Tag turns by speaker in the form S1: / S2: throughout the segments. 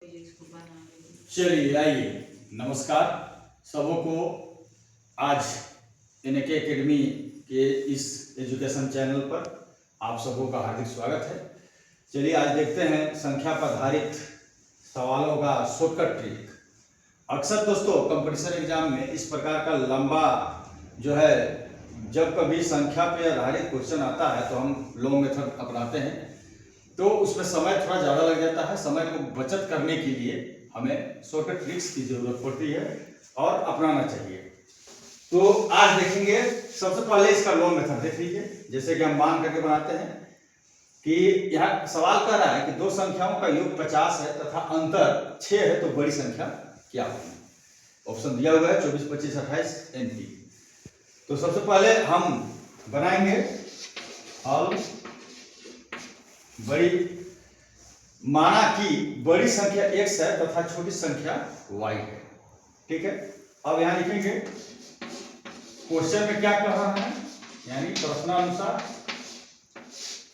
S1: चलिए आइए, नमस्कार सबों को। आज एनके एकेडमी के इस एजुकेशन चैनल पर आप सबों का हार्दिक स्वागत है। चलिए आज देखते हैं संख्या पर आधारित सवालों का शॉर्टकट ट्रिक। अक्सर दोस्तों कंपटीशन एग्जाम में इस प्रकार का लंबा जो है, जब कभी संख्या पर आधारित क्वेश्चन आता है तो हम लॉन्ग मेथड अपनाते हैं, तो उसमें समय थोड़ा ज़्यादा लग जाता है। समय को बचत करने के लिए हमें शॉर्टकट ट्रिक्स की जरूरत पड़ती है और अपनाना चाहिए। तो आज देखेंगे, सबसे पहले इसका लॉन्ग मेथड देख लीजिए। जैसे कि हम मान करके बनाते हैं कि यहाँ सवाल कर रहा है कि दो संख्याओं का योग 50 है तथा अंतर 6 है, तो बड़ी संख्या क्या होगी। ऑप्शन दिया हुआ है 24, 25, 28 NP। तो सबसे पहले हम बनाएंगे हल। बड़ी माना कि बड़ी संख्या x है तथा छोटी संख्या y है, ठीक है। अब यहां लिखेंगे क्वेश्चन में क्या कह रहा है, यानी प्रश्नानुसार।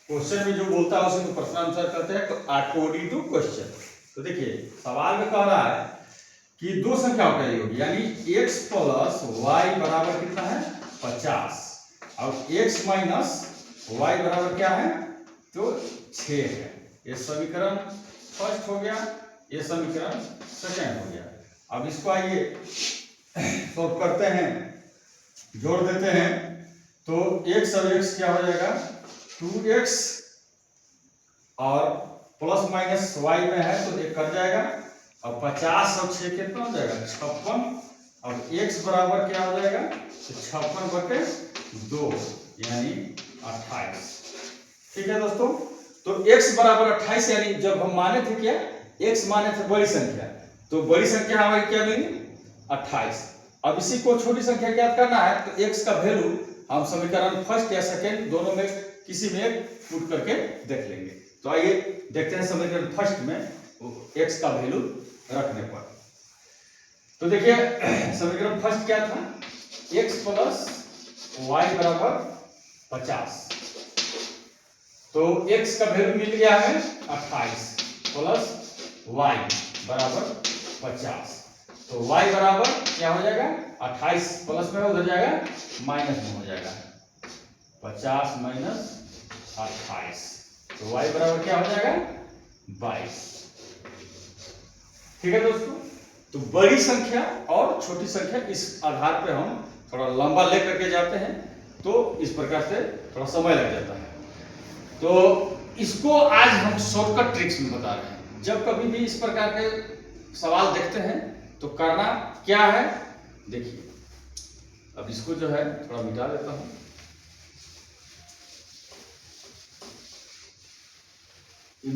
S1: क्वेश्चन में जो बोलता है उसे तो प्रश्नानुसार कहते हैं, तो अकॉर्डिंग टू क्वेश्चन। तो देखिए सवाल में कह रहा है कि दो संख्याओं का योग, यानी x प्लस वाई बराबर कितना है 50 और x माइनस वाई बराबर क्या है तो 6 है। ये समीकरण फर्स्ट हो गया, ये समीकरण सेकेंड हो गया। अब इसको आइए सॉल्व करते हैं, जोड़ देते हैं। तो x और x क्या हो जाएगा 2x और प्लस माइनस y में है तो एक कट जाएगा और 50 और 6 कितना हो जाएगा 56 और x बराबर क्या हो जाएगा तो 56/2 यानी 28। ठीक है दोस्तों। तो x बराबर 28, यानी जब हम माने थे क्या x माने थे बड़ी संख्या, तो बड़ी संख्या हमारी क्या मिली 28। अब इसी को छोटी संख्या ज्ञात करना है तो x का वैल्यू हम समीकरण फर्स्ट या सेकेंड दोनों में किसी में पुट करके देख लेंगे। तो आइए देखते हैं समीकरण फर्स्ट में x का वैल्यू रखने पर। तो देखिए समीकरण फर्स्ट क्या था, x प्लस वाई बराबर 50। तो x का वैल्यू मिल गया है 28 प्लस y बराबर 50। तो y बराबर क्या हो जाएगा 28 प्लस में उधर जाएगा माइनस में हो जाएगा 50 माइनस 28। तो y बराबर क्या हो जाएगा 22। ठीक है दोस्तों। तो बड़ी संख्या और छोटी संख्या इस आधार पे हम थोड़ा लंबा लेकर के जाते हैं, तो इस प्रकार से थोड़ा समय लग जाता है। तो इसको आज हम शॉर्टकट ट्रिक्स में बता रहे हैं। जब कभी भी इस प्रकार के सवाल देखते हैं तो करना क्या है, देखिए। अब इसको जो है थोड़ा मिटा देता हूं।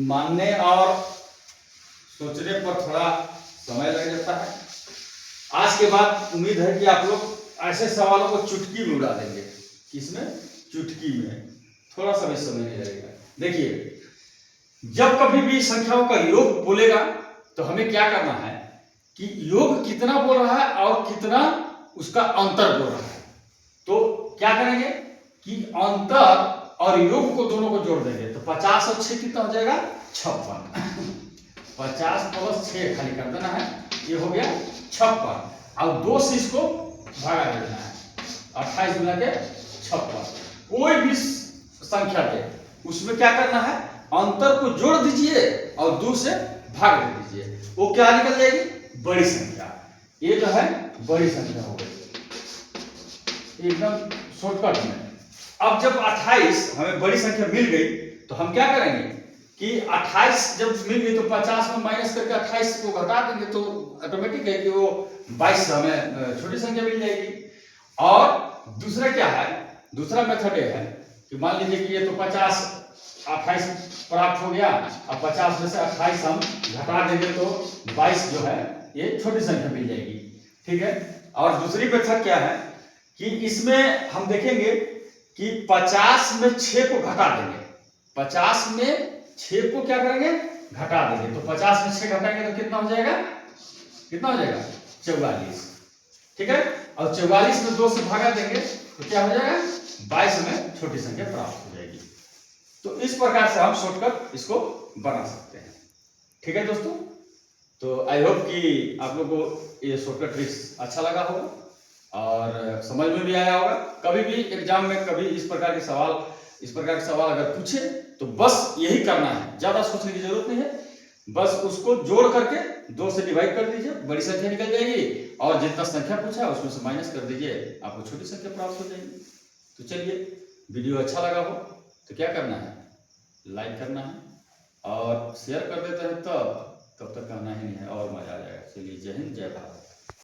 S1: मानने और सोचने पर थोड़ा समय लग जाता है। आज के बाद उम्मीद है कि आप लोग ऐसे सवालों को चुटकी में उड़ा देंगे। किसमें? चुटकी में। थोड़ा सा भी समय नहीं लगेगा। देखिए जब कभी भी संख्याओं का योग बोलेगा तो हमें क्या करना है कि योग कितना बोल रहा है और कितना उसका अंतर बोल रहा है। तो क्या करेंगे कि अंतर और योग को दोनों को जोड़ देंगे। तो 50 और 6 कितना हो जाएगा 56। 50 प्लस 6 खाली कर देना है, ये हो गया 56 और 2 से इसको भागा देना है 28 गुना के 56। कोई भी संख्या पे उसमें क्या करना है अंतर को जोड़ दीजिए और 2 से भाग दे दीजिए, वो क्या निकल जाएगी बड़ी संख्या। ये जो है बड़ी संख्या हो गई एकदम शॉर्टकट में। अब जब 28 हमें बड़ी संख्या मिल गई तो हम क्या करेंगे कि 28 जब मिल गई तो 50 में माइनस करके 28 को घटा देंगे, तो ऑटोमेटिक है कि वो 22 हमें छोटी संख्या मिल जाएगी। और दूसरा क्या है, दूसरा मेथड ये है कि मान लीजिए कि ये तो 50 28 प्राप्त हो गया, अब 50 में से 28 हम घटा देंगे तो 22 जो है ये छोटी संख्या मिल जाएगी। ठीक है। और दूसरी मेथड क्या है कि इसमें हम देखेंगे कि 50 में 6 को घटा देंगे। 50 में 6 को क्या करेंगे घटा देंगे। तो 50 में 6 घटाएंगे तो कितना हो जाएगा, कितना हो जाएगा 44। ठीक है। और 44 में 2 से भागा देंगे तो क्या हो जाएगा 22 में छोटी संख्या प्राप्त हो जाएगी। तो इस प्रकार से हम शॉर्टकट इसको बना सकते हैं। ठीक है दोस्तों। तो आई होप कि आप लोग को ये शॉर्टकट ट्रिक्स अच्छा लगा होगा और समझ में भी आया होगा। कभी भी एग्जाम में कभी इस प्रकार के सवाल अगर पूछे तो बस यही करना है, ज्यादा सोचने की जरूरत नहीं है। बस उसको जोड़ करके 2 से डिवाइड कर दीजिए, बड़ी संख्या निकल जाएगी और जितना संख्या पूछा उसमें से माइनस कर दीजिए, आपको छोटी संख्या प्राप्त हो जाएगी। तो चलिए, वीडियो अच्छा लगा हो तो क्या करना है, लाइक करना है और शेयर कर देते हैं तब तक कहना ही नहीं है और मजा आ जाएगा। चलिए, जय हिंद, जय भारत।